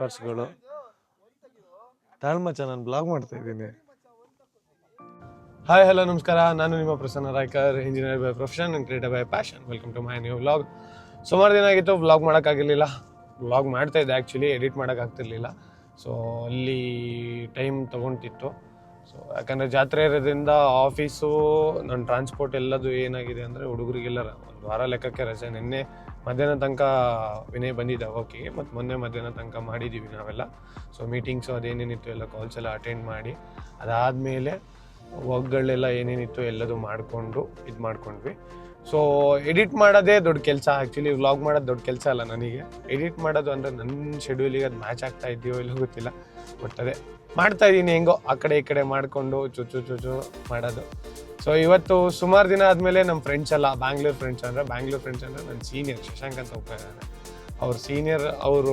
ಪರ್ಸ್ಗಳು ತಾಳ್ಮಚ್ಚ ನಾನು ಬ್ಲಾಗ್ ಮಾಡ್ತಾ ಇದ್ದೀನಿ. ಹಾಯ್ ಹಲೋ ನಮಸ್ಕಾರ, ನಾನು ನಿಮ್ಮ Prasanna Raikar, engineer by profession and creator by passion. Welcome to my new vlog. ಸುಮಾರು ದಿನ ಆಗಿತ್ತು ವ್ಲಾಗ್ ಮಾಡೋಕ್ಕಾಗಿರಲಿಲ್ಲ. ವ್ಲಾಗ್ ಮಾಡ್ತಾ ಇದ್ದೆ, ಆ್ಯಕ್ಚುಲಿ ಎಡಿಟ್ ಮಾಡೋಕ್ಕಾಗ್ತಿರ್ಲಿಲ್ಲ. ಸೊ ಅಲ್ಲಿ ಟೈಮ್ ತೊಗೊತಿತ್ತು. ಸೊ ಯಾಕಂದರೆ ಜಾತ್ರೆ ಇರೋದ್ರಿಂದ ಆಫೀಸು, ನನ್ನ ಟ್ರಾನ್ಸ್ಪೋರ್ಟ್ ಎಲ್ಲದು ಏನಾಗಿದೆ ಅಂದರೆ ಹುಡುಗರಿಗೆಲ್ಲ ಒಂದು ವಾರ ಲೆಕ್ಕಕ್ಕೆ ರಜೆ. ನಿನ್ನೆ ಮಧ್ಯಾಹ್ನ ತನಕ ವಿನಯ್ ಬಂದಿದ್ದ ಓಕೆಗೆ, ಮತ್ತು ಮೊನ್ನೆ ಮಧ್ಯಾಹ್ನ ತನಕ ಮಾಡಿದ್ದೀವಿ ನಾವೆಲ್ಲ. ಸೊ ಮೀಟಿಂಗ್ಸು ಅದೇನೇನಿತ್ತು ಎಲ್ಲ ಕಾಲ್ಸ್ ಎಲ್ಲ ಅಟೆಂಡ್ ಮಾಡಿ, ಅದಾದಮೇಲೆ ವರ್ಕ್ಗಳೆಲ್ಲ ಏನೇನಿತ್ತು ಎಲ್ಲದು ಮಾಡಿಕೊಂಡು ಇದು ಮಾಡ್ಕೊಂಡ್ವಿ. ಸೊ ಎಡಿಟ್ ಮಾಡೋದೇ ದೊಡ್ಡ ಕೆಲಸ. ಆ್ಯಕ್ಚುಲಿ ವ್ಲಾಗ್ ಮಾಡೋದು ದೊಡ್ಡ ಕೆಲಸ ಅಲ್ಲ ನನಗೆ. ಎಡಿಟ್ ಮಾಡೋದು ಅಂದರೆ ನನ್ನ ಶೆಡ್ಯೂಲಿಗೆ ಅದು ಮ್ಯಾಚ್ ಆಗ್ತಾ ಇದೆಯೋ ಇಲ್ಲ ಗೊತ್ತಿಲ್ಲ, ಬಟ್ ಅದೇ ಮಾಡ್ತಾಯಿದ್ದೀನಿ ಹೆಂಗೋ ಆ ಕಡೆ ಈ ಕಡೆ ಮಾಡಿಕೊಂಡು ಚುಚ್ಚು ಮಾಡೋದು. ಸೊ ಇವತ್ತು ಸುಮಾರು ದಿನ ಆದಮೇಲೆ ನಮ್ಮ ಫ್ರೆಂಡ್ಸ್ ಎಲ್ಲ ಬ್ಯಾಂಗ್ಳೂರ್ ಫ್ರೆಂಡ್ಸ್ ಅಂದರೆ ನನ್ನ ಸೀನಿಯರ್ ಶಶಾಂಕ್ ಅಂತ ಹೋಗ್ತಾ ಇದ್ದಾರೆ. ಅವ್ರ ಸೀನಿಯರ್ ಅವ್ರ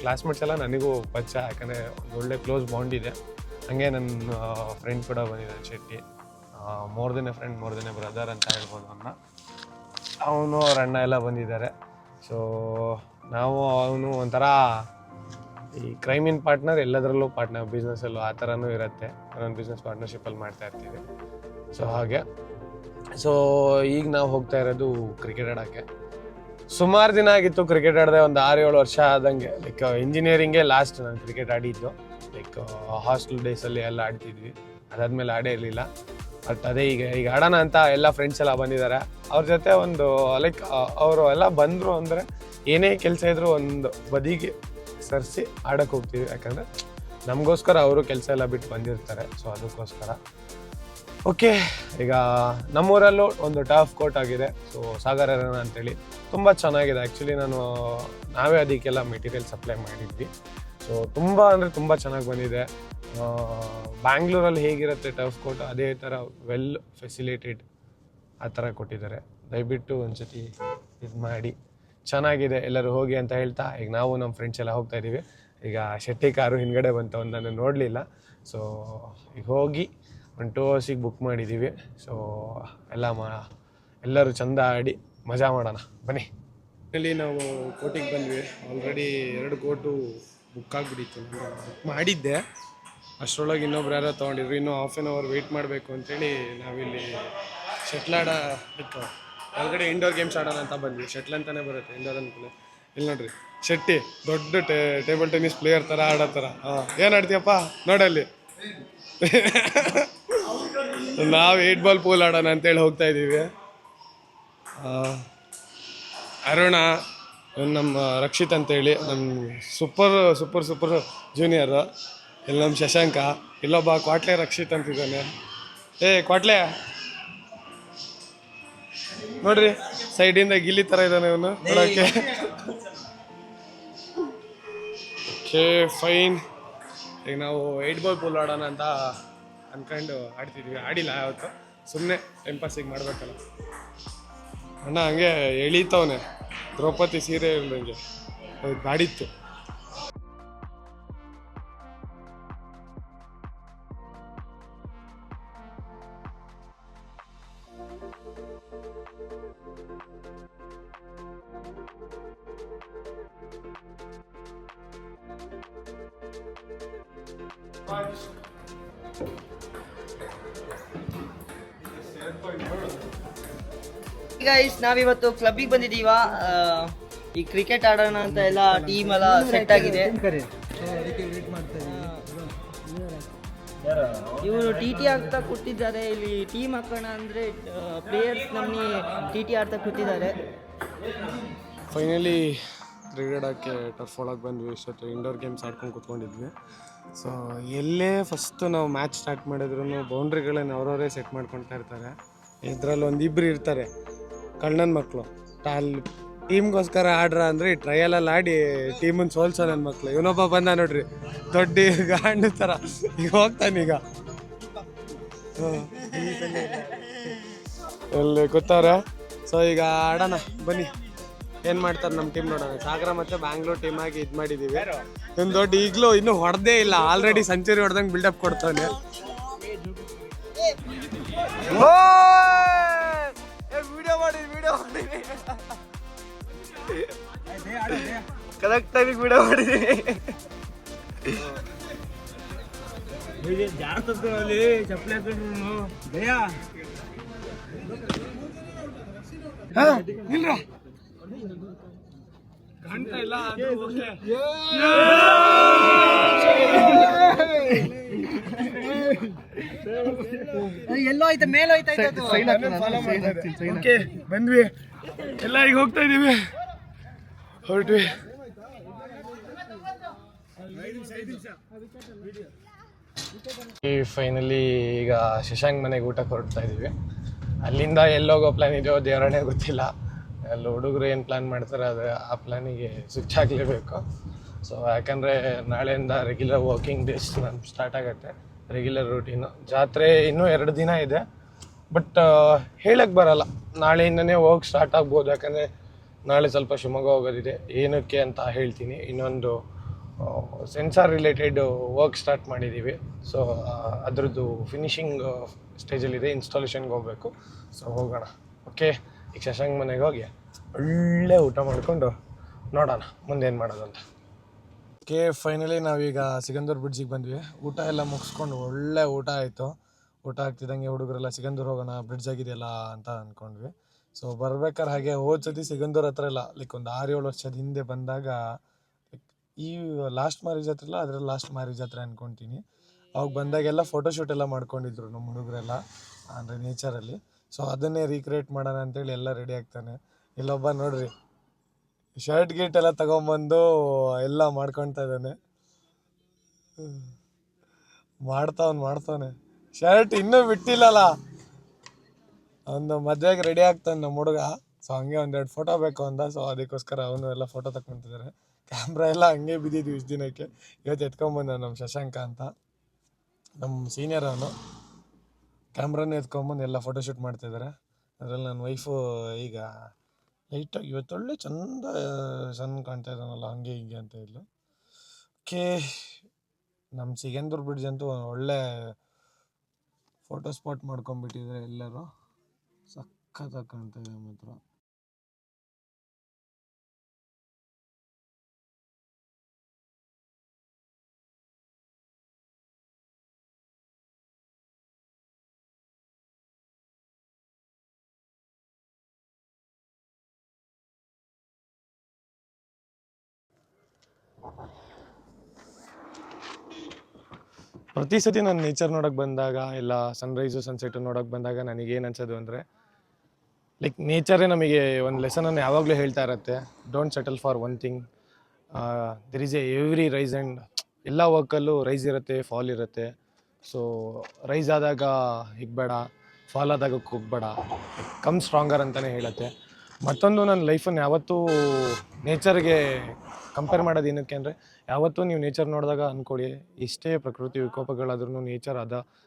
ಕ್ಲಾಸ್ಮೇಟ್ಸ್ ಎಲ್ಲ ನನಗೂ ಪರಿಚಯ, ಯಾಕಂದರೆ ಒಂದು ಒಳ್ಳೆ ಕ್ಲೋಸ್ ಬಾಂಡ್ ಇದೆ. ಹಾಗೆ ನನ್ನ ಫ್ರೆಂಡ್ ಕೂಡ ಬಂದಿದ್ದಾನೆ Shetty. More than A friend, more than A brother ಅಂತ ಹೇಳ್ಬೋದು ಅವನು ಅವ್ರ ಅಣ್ಣ ಎಲ್ಲ ಬಂದಿದ್ದಾರೆ. ಸೊ ನಾವು ಅವನು ಒಂಥರ ಈ ಕ್ರೈಮ್ ಇನ್ ಪಾರ್ಟ್ನರ್, ಎಲ್ಲದರಲ್ಲೂ ಪಾರ್ಟ್ನರ್, ಬಿಸ್ನೆಸ್ಸಲ್ಲೂ ಆ ಥರನೂ ಇರುತ್ತೆ. ಒಂದೊಂದು ಬಿಸ್ನೆಸ್ ಪಾರ್ಟ್ನರ್ಶಿಪ್ಪಲ್ಲಿ ಮಾಡ್ತಾ ಇರ್ತೀವಿ. ಸೊ ಹಾಗೆ ಈಗ ನಾವು ಹೋಗ್ತಾ ಇರೋದು ಕ್ರಿಕೆಟ್ ಆಡೋಕ್ಕೆ. ಸುಮಾರು ದಿನ ಆಗಿತ್ತು ಕ್ರಿಕೆಟ್ ಆಡದೆ, ಒಂದು 6-7 ವರ್ಷ ಆದಂಗೆ. ಲೈಕ್ ಇಂಜಿನಿಯರಿಂಗೇ ಲಾಸ್ಟ್ ನಾನು ಕ್ರಿಕೆಟ್ ಆಡಿದ್ದು. ಲೈಕ್ ಹಾಸ್ಟೆಲ್ ಡೇಸಲ್ಲಿ ಎಲ್ಲ ಆಡ್ತಿದ್ವಿ, ಅದಾದಮೇಲೆ ಆಡೇ ಇರಲಿಲ್ಲ. ಬಟ್ ಅದೇ ಈಗ ಆಡೋಣ ಅಂತ ಎಲ್ಲ ಫ್ರೆಂಡ್ಸ್ ಎಲ್ಲ ಬಂದಿದ್ದಾರೆ. ಅವ್ರ ಜೊತೆ ಒಂದು ಲೈಕ್ ಅವರು ಎಲ್ಲ ಬಂದರು ಅಂದರೆ ಏನೇ ಕೆಲಸ ಇದ್ದರೂ ಒಂದು ಬದಿಗೆ ಸರಿಸಿ ಆಡೋಕ್ಕೆ ಹೋಗ್ತೀವಿ. ಯಾಕಂದರೆ ನಮಗೋಸ್ಕರ ಅವರು ಕೆಲಸ ಎಲ್ಲ ಬಿಟ್ಟು ಬಂದಿರ್ತಾರೆ. ಸೊ ಅದಕ್ಕೋಸ್ಕರ ಓಕೆ. ಈಗ ನಮ್ಮೂರಲ್ಲೂ ಒಂದು ಟರ್ಫ್ ಕೋರ್ಟ್ ಆಗಿದೆ. ಸೊ ಸಾಗರ್ ಅರೇನಾ ಅಂತೇಳಿ ತುಂಬ ಚೆನ್ನಾಗಿದೆ. ಆ್ಯಕ್ಚುಲಿ ನಾವೇ ಅದಕ್ಕೆಲ್ಲ ಮೆಟೀರಿಯಲ್ ಸಪ್ಲೈ ಮಾಡಿದ್ವಿ. ಸೊ ತುಂಬ ಅಂದರೆ ತುಂಬ ಚೆನ್ನಾಗಿ ಬಂದಿದೆ. ಬ್ಯಾಂಗ್ಳೂರಲ್ಲಿ ಹೇಗಿರುತ್ತೆ ಟರ್ಫ್ ಕೋರ್ಟ್, ಅದೇ ಥರ ವೆಲ್ ಫೆಸಿಲಿಟೇಡ್ ಆ ಥರ ಕೊಟ್ಟಿದ್ದಾರೆ. ದಯವಿಟ್ಟು ಒಂದ್ಸತಿ ಇದು ಮಾಡಿ, ಚೆನ್ನಾಗಿದೆ, ಎಲ್ಲರೂ ಹೋಗಿ ಅಂತ ಹೇಳ್ತಾ ಈಗ ನಾವು ನಮ್ಮ ಫ್ರೆಂಡ್ಸ್ ಎಲ್ಲ ಹೋಗ್ತಾ ಇದ್ದೀವಿ. ಈಗ ಶೆಟ್ಟಿ ಕಾರು ಹಿಂದ್ಗಡೆ ಬಂತು, ಒಂದು ನಾನು ನೋಡಲಿಲ್ಲ. ಸೊ ಈಗ ಹೋಗಿ ಒಂದು 2 hours ಬುಕ್ ಮಾಡಿದ್ದೀವಿ. ಸೊ ಎಲ್ಲರೂ ಚೆಂದ ಆಡಿ ಮಜಾ ಮಾಡೋಣ ಬನ್ನಿ. ಇಲ್ಲಿ ನಾವು ಕೋಟಿಗೆ ಬಂದ್ವಿ. ಆಲ್ರೆಡಿ 2 ಕೋಟು ಬುಕ್ ಆಗಿಬಿಟ್ಟಿತ್ತು. ಬುಕ್ ಮಾಡಿದ್ದೆ, ಅಷ್ಟರೊಳಗೆ ಇನ್ನೊಬ್ರು ಯಾರೋ ತೊಗೊಂಡಿದ್ರು. ಇನ್ನೂ ಹಾಫ್ ಆನ್ ಅವರ್ ವೆಯ್ಟ್ ಮಾಡಬೇಕು ಅಂತೇಳಿ ನಾವಿಲ್ಲಿ ಶಟ್ಲ್ ಆಡೋಕ್ಕೆ ಒಳಗಡೆ ಇಂಡೋರ್ ಗೇಮ್ಸ್ ಆಡೋಣ ಅಂತ ಬಂದ್ವಿ. ಶಟ್ಲ್ ಅಂತಲೇ ಬರುತ್ತೆ, ಇಂಡೋರ್ ಅಂದ್ಮೇಲೆ. ಇಲ್ಲಿ ನೋಡ್ರಿ ಶೆಟ್ಟಿ ದೊಡ್ಡ ಟೇಬಲ್ ಟೆನ್ನಿಸ್ ಪ್ಲೇಯರ್ ಥರ ಆಡೋ ಥರ. ಏನು ಆಡ್ತೀಯಪ್ಪ ನೋಡಲ್ಲಿ. ನಾವು 8 ಬಾಲ್ ಪೂಲ್ ಆಡೋಣ ಅಂತೇಳಿ ಹೋಗ್ತಾ ಇದ್ದೀವಿ. ಅರುಣ, ನಮ್ಮ ರಕ್ಷಿತ್ ಅಂತೇಳಿ ನಮ್ಮ ಸೂಪರ್ ಜೂನಿಯರು. ಇಲ್ಲಿ ನಮ್ಮ ಶಶಾಂಕ, ಇಲ್ಲೊಬ್ಬ ಕ್ವಾಟ್ಲೆ ರಕ್ಷಿತ್ ಅಂತಿದ್ದಾನೆ. ಕ್ವಾಟ್ಲೆ ನೋಡ್ರಿ, ಸೈಡಿಂದ ಗಿಲ್ಲಿ ಥರ ಇದ್ದಾನೆ ಇವನು ನೋಡೋಕ್ಕೆ. Okay fine. ಈಗ ನಾವು 8 ಬಾಲ್ ಪೂಲ್ ಆಡೋಣ ಅಂತ ಅಂದ್ಕೊಂಡು ಆಡ್ತಿದ್ವಿ. ಆಡಿಲ್ಲ ಯಾವತ್ತು, ಸುಮ್ಮನೆ ಟೈಮ್ ಪಾಸಿಗೆ ಮಾಡಬೇಕಲ್ಲ. ಅಣ್ಣ ಹಂಗೆ ಎಳೀತವನೆ, ದ್ರೌಪದಿ ಸೀರೆ ಇಲ್ದಂಗೆ ಬಾಡಿತ್ತು. ಗೈಸ್, ನಾವಿವತ್ತು ಕ್ಲಬ್ಬಿಗೆ ಬಂದಿದ್ದೀವ. ಈ ಕ್ರಿಕೆಟ್ ಆಡೋಣ ಅಂತ ಎಲ್ಲ ಟೀಮ್ ಎಲ್ಲ ಸೆಟ್ ಆಗಿದೆ. ಇವರು ಟಿ ಆಗ್ತಾ ಕೂತಿದ್ದಾರೆ. ಇಲ್ಲಿ ಟೀಮ್ ಹಾಕೋಣ ಅಂದರೆ ಪ್ಲೇಯರ್ಸ್ ನಮ್ಮನ್ನ ಟಿ ಆಡ್ತಾ ಕೂತಿದ್ದಾರೆ. ಫೈನಲಿ ಕ್ರಿಕೆಟ್ ಆಡೋಕ್ಕೆ ಟರ್ಫ್ ಒಳಗೆ ಬಂದ್ವಿ. ಇಷ್ಟೊತ್ತು ಇಂಡೋರ್ ಗೇಮ್ಸ್ ಆಡ್ಕೊಂಡು ಕೂತ್ಕೊಂಡಿದ್ವಿ. ಸೊ ಎಲ್ಲೇ ಫಸ್ಟು ನಾವು ಮ್ಯಾಚ್ ಸ್ಟಾರ್ಟ್ ಮಾಡಿದ್ರು ಬೌಂಡ್ರಿಗಳನ್ನು ಅವರವರೇ ಸೆಟ್ ಮಾಡ್ಕೊಳ್ತಾ ಇರ್ತಾರೆ. ಇದರಲ್ಲಿ ಒಂದಿಬ್ಬರು ಇರ್ತಾರೆ ಕಣ್ಣನ ಮಕ್ಕಳು. ಟೀಮ್ಗೋಸ್ಕರ ಆಡ್ರ ಅಂದರೆ ಟ್ರಯಲಲ್ಲಿ ಆಡಿ ಟೀಮನ್ನು ಸೋಲ್ಸೋ ನನ್ನ ಮಕ್ಕಳು. ಇವನೊಬ್ಬ ಬಂದ ನೋಡ್ರಿ, ದೊಡ್ಡ ಗಾಂಡು ಥರ. ಈಗ ಹೋಗ್ತಾನೀಗ ಎಲ್ಲಿ ಕೂತವ್ರೆ. ಸೊ ಈಗ ಆಡೋಣ ಬನ್ನಿ, ಏನು ಮಾಡ್ತಾರೆ ನಮ್ಮ ಟೀಮ್ ನೋಡೋಣ. ಸಾಗರ ಮತ್ತು ಬ್ಯಾಂಗ್ಳೂರ್ ಟೀಮಾಗಿ ಇದು ಮಾಡಿದ್ದೀವಿ. ಒಂದು ದೊಡ್ಡ ಈಗಲೂ ಇನ್ನೂ ಹೊಡೆದೇ ಇಲ್ಲ, ಆಲ್ರೆಡಿ ಸೆಂಚುರಿ ಹೊಡೆದಂಗೆ ಬಿಲ್ಡಪ್ ಕೊಡ್ತಾನೆ. ಕರೆಕ್ಟ್ ಟೈಮಿಗೆ ವಿಡಿಯೋ ಮಾಡಿದ್ದೀನಿ. ಎಲ್ಲೋ ಐತೆ ಮೇಲೆ ಹೋಯ್ತಾ ಓಕೆ ಬಂದ್ವಿ ಎಲ್ಲ ಈಗ ಹೋಗ್ತಾ ಇದೀವಿ ಹೊರಟ್ವಿ. ಫೈನಲಿ ಈಗ ಶಶಾಂಕ್ ಮನೆಗೆ ಊಟಕ್ಕೆ ಹೊರಡ್ತಾ ಇದೀವಿ. ಅಲ್ಲಿಂದ ಎಲ್ಲೋಗೋ ಪ್ಲಾನ್ ಇದೆಯೋ ದೇವರೇ ಗೊತ್ತಿಲ್ಲ. ಅಲ್ಲಿ ಹುಡುಗರು ಏನು ಪ್ಲ್ಯಾನ್ ಮಾಡ್ತಾರೆ ಅದು ಆ ಪ್ಲ್ಯಾನಿಗೆ ಸ್ವಿಚ್ ಆಗಲೇಬೇಕು. ಸೊ ಯಾಕಂದರೆ ನಾಳೆಯಿಂದ ರೆಗ್ಯುಲರ್ ವರ್ಕಿಂಗ್ ಡೇಸ್ ನಾನು ಸ್ಟಾರ್ಟ್ ಆಗುತ್ತೆ, ರೆಗ್ಯುಲರ್ ರೂಟೀನು. ಜಾತ್ರೆ ಇನ್ನೂ 2 ದಿನ ಇದೆ, ಬಟ್ ಹೇಳಕ್ಕೆ ಬರಲ್ಲ, ನಾಳೆಯಿಂದನೇ ವರ್ಕ್ ಸ್ಟಾರ್ಟ್ ಆಗ್ಬೋದು. ಯಾಕಂದರೆ ನಾಳೆ ಸ್ವಲ್ಪ ಶಿವಮೊಗ್ಗ ಹೋಗೋದಿದೆ, ಏನಕ್ಕೆ ಅಂತ ಹೇಳ್ತೀನಿ. ಇನ್ನೊಂದು ಸೆನ್ಸಾರ್ ರಿಲೇಟೆಡ್ ವರ್ಕ್ ಸ್ಟಾರ್ಟ್ ಮಾಡಿದ್ದೀವಿ. ಸೊ ಅದರದ್ದು ಫಿನಿಷಿಂಗ್ ಸ್ಟೇಜಲ್ಲಿದೆ, ಇನ್ಸ್ಟಾಲೇಷನ್ಗೆ ಹೋಗಬೇಕು. ಸೊ ಹೋಗೋಣ. ಓಕೆ, ಈಗ ಶಶಾಂಕ್ ಮನೆಗೆ ಹೋಗಿ ಒಳ್ಳೆ ಊಟ ಮಾಡಿಕೊಂಡು ನೋಡೋಣ ಮುಂದೇನು ಮಾಡೋದಂತ. ಓಕೆ, ಫೈನಲಿ ನಾವೀಗ ಸಿಗಂದೂರು ಬ್ರಿಡ್ಜಿಗೆ ಬಂದ್ವಿ. ಊಟ ಎಲ್ಲ ಮುಗಿಸ್ಕೊಂಡು ಒಳ್ಳೆ ಊಟ ಆಯಿತು. ಊಟ ಆಗ್ತಿದ್ದಂಗೆ ಹುಡುಗರೆಲ್ಲ ಸಿಗಂದೂರು ಹೋಗೋಣ, ಬ್ರಿಡ್ಜ್ ಆಗಿದೆಯಲ್ಲ ಅಂತ ಅಂದ್ಕೊಂಡ್ವಿ. ಸೊ ಬರ್ಬೇಕಾದ್ರೆ ಹಾಗೆ ಹೋದ್ಸತಿ ಸಿಗಂದೂರು ಹತ್ರ ಎಲ್ಲ ಒಂದು 6-7 ವರ್ಷದ ಹಿಂದೆ ಬಂದಾಗ, ಈ ಲಾಸ್ಟ್ ಮಾರಿ ಜಾತ್ರೆ ಇಲ್ಲ, ಅದರಲ್ಲಿ ಲಾಸ್ಟ್ ಮಾರಿ ಜಾತ್ರೆ ಅಂದ್ಕೊತೀನಿ. ಅವಾಗ ಬಂದಾಗೆಲ್ಲ ಫೋಟೋಶೂಟ್ ಎಲ್ಲ ಮಾಡ್ಕೊಂಡಿದ್ರು ನಮ್ಮ ಹುಡುಗರೆಲ್ಲ, ಅಂದರೆ ನೇಚರಲ್ಲಿ. ಸೊ ಅದನ್ನೇ ರೀಕ್ರಿಯೇಟ್ ಮಾಡೋಣ ಅಂತೇಳಿ ಎಲ್ಲ ರೆಡಿ ಆಗ್ತಾನೆ. ಇಲ್ಲೊಬ್ಬ ನೋಡ್ರಿ ಶರ್ಟ್ ಗೀಟ್ ಎಲ್ಲ ತಗೊಂಬಂದು ಎಲ್ಲ ಮಾಡ್ಕೊಳ್ತಾ ಇದ್ದಾನೆ. ಮಾಡ್ತಾವನೆ ಶರ್ಟ್ ಇನ್ನೂ ಬಿಟ್ಟಿಲ್ಲಲ್ಲ, ಒಂದು ಮದುವೆಗೆ ರೆಡಿ ಆಗ್ತಾನೆ ನಮ್ಮ ಹುಡುಗ. ಸೊ ಹಂಗೆ 1-2 ಫೋಟೋ ಬೇಕು ಅಂದ. ಸೊ ಅದಕ್ಕೋಸ್ಕರ ಅವನು ಎಲ್ಲ ಫೋಟೋ ತಗೊತಿದ್ದಾರೆ. ಕ್ಯಾಮ್ರಾ ಎಲ್ಲ ಹಂಗೆ ಬಿದ್ದಿದ್ವಿ ಇಷ್ಟು ದಿನಕ್ಕೆ. ಇವತ್ತು ಎತ್ಕೊಂಬಂದ ನಮ್ಮ ಶಶಾಂಕ ಅಂತ, ನಮ್ಮ ಸೀನಿಯರ್ ಅವನು. ಕ್ಯಾಮ್ರಾನೇ ಎತ್ಕೊಂಬಂದು ಎಲ್ಲ ಫೋಟೋಶೂಟ್ ಮಾಡ್ತಾಯಿದ್ದಾರೆ. ಅದರಲ್ಲಿ ನನ್ನ ವೈಫು ಈಗ ಲೈಟಾಗಿ ಇವತ್ತು ಒಳ್ಳೆ ಚಂದ ಸಣ್ಣ ಕಾಣ್ತಾ ಇದ್ದಾನಲ್ಲ, ಹಂಗೆ ಹಿಂಗೆ ಅಂತ ಇದ್ಲು. ಓಕೆ, ನಮ್ಮ ಸಿಗಂದೂರು ಬ್ರಿಡ್ಜ್ ಅಂತೂ ಒಳ್ಳೆ ಫೋಟೋ ಸ್ಪಾಟ್ ಮಾಡ್ಕೊಂಡ್ಬಿಟ್ಟಿದ್ದಾರೆ ಎಲ್ಲರೂ. ಸಖತ್ತಾಗಿ ಕಾಣ್ತಾ ಇದೆ ಮಾತ್ರ. ಪ್ರತಿ ಸತಿ ನಾನು ನೇಚರ್ ನೋಡೋಕೆ ಬಂದಾಗ, ಇಲ್ಲ ಸನ್ರೈಸು ಸನ್ಸೆಟ್ಟು ನೋಡೋಕೆ ಬಂದಾಗ ನನಗೇನು ಅನ್ಸೋದು ಅಂದರೆ, ಲೈಕ್ ನೇಚರೇ ನಮಗೆ ಒಂದು ಲೆಸನನ್ನು ಯಾವಾಗಲೂ ಹೇಳ್ತಾ ಇರುತ್ತೆ. Don't settle for one thing, there is every rise and ಎಲ್ಲ ವರ್ಕಲ್ಲೂ ರೈಸ್ ಇರುತ್ತೆ, ಫಾಲ್ ಇರುತ್ತೆ. ಸೊ ರೈಸ್ ಆದಾಗ ಹಿಗ್ಬೇಡ, ಫಾಲ್ ಆದಾಗ ಕುಗ್ಬೇಡ, ಕಮ್ ಸ್ಟ್ರಾಂಗರ್ ಅಂತಲೇ ಹೇಳುತ್ತೆ. ಮತ್ತೊಂದು ನನ್ನ ಲೈಫನ್ನು ಯಾವತ್ತೂ ನೇಚರ್ಗೆ ಕಂಪೇರ್ ಮಾಡೋದು ಏನಕ್ಕೆ ಅಂದರೆ, ಯಾವತ್ತೂ ನೀವು ನೇಚರ್ ನೋಡಿದಾಗ ಅಂದ್ಕೊಳ್ಳಿ, ಎಷ್ಟೇ ಪ್ರಕೃತಿ ವಿಕೋಪಗಳಾದ್ರೂ ನೇಚರ್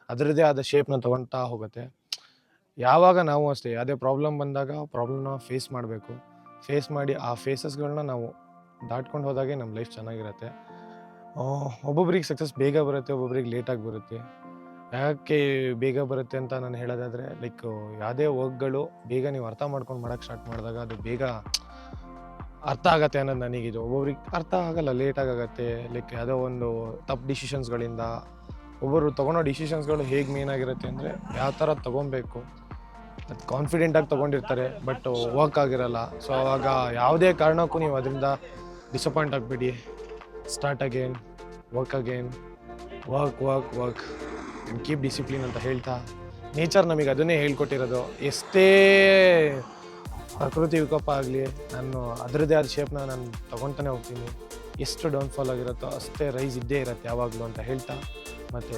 ಅದರದ್ದೇ ಆದ ಶೇಪ್ನ ತೊಗೊಳ್ತಾ ಹೋಗುತ್ತೆ. ಯಾವಾಗ ನಾವು ಅಷ್ಟೇ ಯಾವುದೇ ಪ್ರಾಬ್ಲಮ್ ಬಂದಾಗ ಪ್ರಾಬ್ಲಮ್ನ ಫೇಸ್ ಮಾಡಬೇಕು. ಫೇಸ್ ಮಾಡಿ ಆ ಫೇಸಸ್ಗಳನ್ನ ನಾವು ದಾಟ್ಕೊಂಡು ಹೋದಾಗೆ ನಮ್ಮ ಲೈಫ್ ಚೆನ್ನಾಗಿರುತ್ತೆ. ಒಬ್ಬೊಬ್ರಿಗೆ ಸಕ್ಸಸ್ ಬೇಗ ಬರುತ್ತೆ, ಒಬ್ಬೊಬ್ರಿಗೆ ಲೇಟಾಗಿ ಬರುತ್ತೆ. ಯಾಕೆ ಬೇಗ ಬರುತ್ತೆ ಅಂತ ನಾನು ಹೇಳೋದಾದರೆ, ಲೈಕ್ ಯಾವುದೇ ವರ್ಕ್ಗಳು ಬೇಗ ನೀವು ಅರ್ಥ ಮಾಡ್ಕೊಂಡು ಮಾಡೋಕ್ಕೆ ಸ್ಟಾರ್ಟ್ ಮಾಡಿದಾಗ ಅದು ಬೇಗ ಅರ್ಥ ಆಗತ್ತೆ ಅನ್ನೋದು ನನಗಿದು. ಒಬ್ಬೊಬ್ರಿಗೆ ಅರ್ಥ ಆಗಲ್ಲ, ಲೇಟಾಗಿ ಆಗುತ್ತೆ. ಲೈಕ್ ಯಾವುದೋ ಒಂದು ತಪ್ಪು ಡಿಸಿಷನ್ಸ್ಗಳಿಂದ ಒಬ್ಬರು ತೊಗೊಳೋ ಡಿಸಿಷನ್ಸ್ಗಳು ಹೇಗೆ ಮೇನ್ ಆಗಿರುತ್ತೆ ಅಂದರೆ, ಯಾವ ಥರ ತೊಗೊಬೇಕು, ಅದು ಕಾನ್ಫಿಡೆಂಟಾಗಿ ತೊಗೊಂಡಿರ್ತಾರೆ, ಬಟ್ ವರ್ಕ್ ಆಗಿರಲ್ಲ. ಸೊ ಆವಾಗ ಯಾವುದೇ ಕಾರಣಕ್ಕೂ ನೀವು ಅದರಿಂದ ಡಿಸಪಾಯಿಂಟ್ ಆಗಬೇಡಿ. Start again, work again, work and keep discipline ಅಂತ ಹೇಳ್ತಾ, ನೇಚರ್ ನಮಗೆ ಅದನ್ನೇ ಹೇಳ್ಕೊಟ್ಟಿರೋದು. ಎಷ್ಟೇ ಪ್ರಕೃತಿ ವಿಕೋಪ ಆಗಲಿ, ನಾನು ಅದರದ್ದೇ ಆದ ಶೇಪ್ನ ನಾನು ತೊಗೊತಾನೆ ಹೋಗ್ತೀನಿ. ಎಷ್ಟು ಡೌನ್ಫಾಲ್ ಆಗಿರುತ್ತೋ ಅಷ್ಟೇ ರೈಸ್ ಇದ್ದೇ ಇರುತ್ತೆ ಯಾವಾಗಲೂ ಅಂತ ಹೇಳ್ತಾ, ಮತ್ತು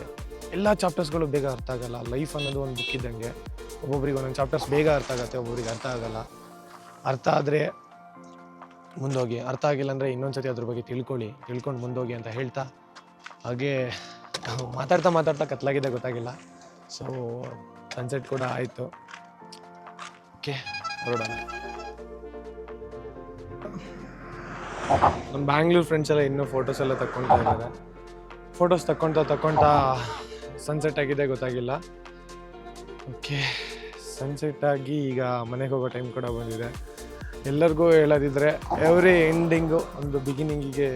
ಎಲ್ಲ ಚಾಪ್ಟರ್ಸ್ಗಳು ಬೇಗ ಅರ್ಥ ಆಗಲ್ಲ. ಲೈಫ್ ಅನ್ನೋದು ಒಂದು ಬುಕ್ ಇದ್ದಂಗೆ, ಒಬ್ಬೊಬ್ರಿಗೆ ಒಂದೊಂದು ಚಾಪ್ಟರ್ಸ್ ಬೇಗ ಅರ್ಥ ಆಗುತ್ತೆ, ಒಬ್ಬೊಬ್ರಿಗೆ ಅರ್ಥ ಆಗಲ್ಲ. ಅರ್ಥ ಆದರೆ ಮುಂದೋಗಿ, ಅರ್ಥ ಆಗಿಲ್ಲ ಅಂದರೆ ಇನ್ನೊಂದು ಸತಿ ಅದ್ರ ಬಗ್ಗೆ ತಿಳ್ಕೊಂಡು ಮುಂದೋಗಿ ಅಂತ ಹೇಳ್ತಾ, ಹಾಗೆ ಮಾತಾಡ್ತಾ ಕತ್ಲಾಗಿದೆ ಗೊತ್ತಾಗಿಲ್ಲ. ಸೊ ಸನ್ಸೆಟ್ ಕೂಡ ಆಯಿತು. ಓಕೆ, ಹೊರಡೋಣ. ನಮ್ಮ ಬ್ಯಾಂಗ್ಳೂರ್ ಫ್ರೆಂಡ್ಸ್ ಎಲ್ಲ ಇನ್ನೂ ಫೋಟೋಸ್ ಎಲ್ಲ ತಗೊಳ್ತಾ ಇದ್ದಾರೆ. ಫೋಟೋಸ್ ತಗೊಳ್ತಾ ಸನ್ಸೆಟ್ ಆಗಿದೆ ಗೊತ್ತಾಗಿಲ್ಲ. ಓಕೆ, ಸನ್ಸೆಟ್ ಆಗಿ ಈಗ ಮನೆಗೆ ಹೋಗೋ ಟೈಮ್ ಕೂಡ ಬಂದಿದೆ. ಎಲ್ಲರಿಗೂ ಹೇಳೋದಿದ್ರೆ, ಎವ್ರಿ ಎಂಡಿಂಗು ಒಂದು ಬಿಗಿನಿಂಗಿಗೆ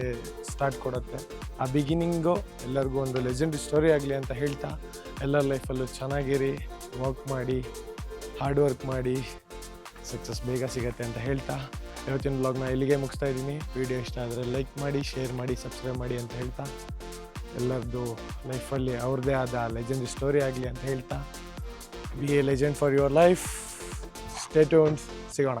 ಸ್ಟಾರ್ಟ್ ಕೊಡುತ್ತೆ. ಆ ಬಿಗಿನಿಂಗು ಎಲ್ಲರಿಗೂ ಒಂದು ಲೆಜೆಂಡ್ ಸ್ಟೋರಿ ಆಗಲಿ ಅಂತ ಹೇಳ್ತಾ, ಎಲ್ಲರ ಲೈಫಲ್ಲೂ ಚೆನ್ನಾಗಿರಿ, ವರ್ಕ್ ಮಾಡಿ, ಹಾರ್ಡ್ ವರ್ಕ್ ಮಾಡಿ, ಸಕ್ಸಸ್ ಬೇಗ ಸಿಗತ್ತೆ ಅಂತ ಹೇಳ್ತಾ ಇವತ್ತಿನ ಬ್ಲಾಗ್ನ ಇಲ್ಲಿಗೆ ಮುಗಿಸ್ತಾ ಇದ್ದೀನಿ. ವಿಡಿಯೋ ಇಷ್ಟ ಆದರೆ ಲೈಕ್ ಮಾಡಿ, ಶೇರ್ ಮಾಡಿ, ಸಬ್ಸ್ಕ್ರೈಬ್ ಮಾಡಿ ಅಂತ ಹೇಳ್ತಾ, ಎಲ್ಲರದ್ದು ಲೈಫಲ್ಲಿ ಅವ್ರದ್ದೇ ಆದ ಲೆಜೆಂಡ್ ಸ್ಟೋರಿ ಆಗಲಿ ಅಂತ ಹೇಳ್ತಾ, B A legend for your life. Stay tuned, ಸಿಗೋಣ.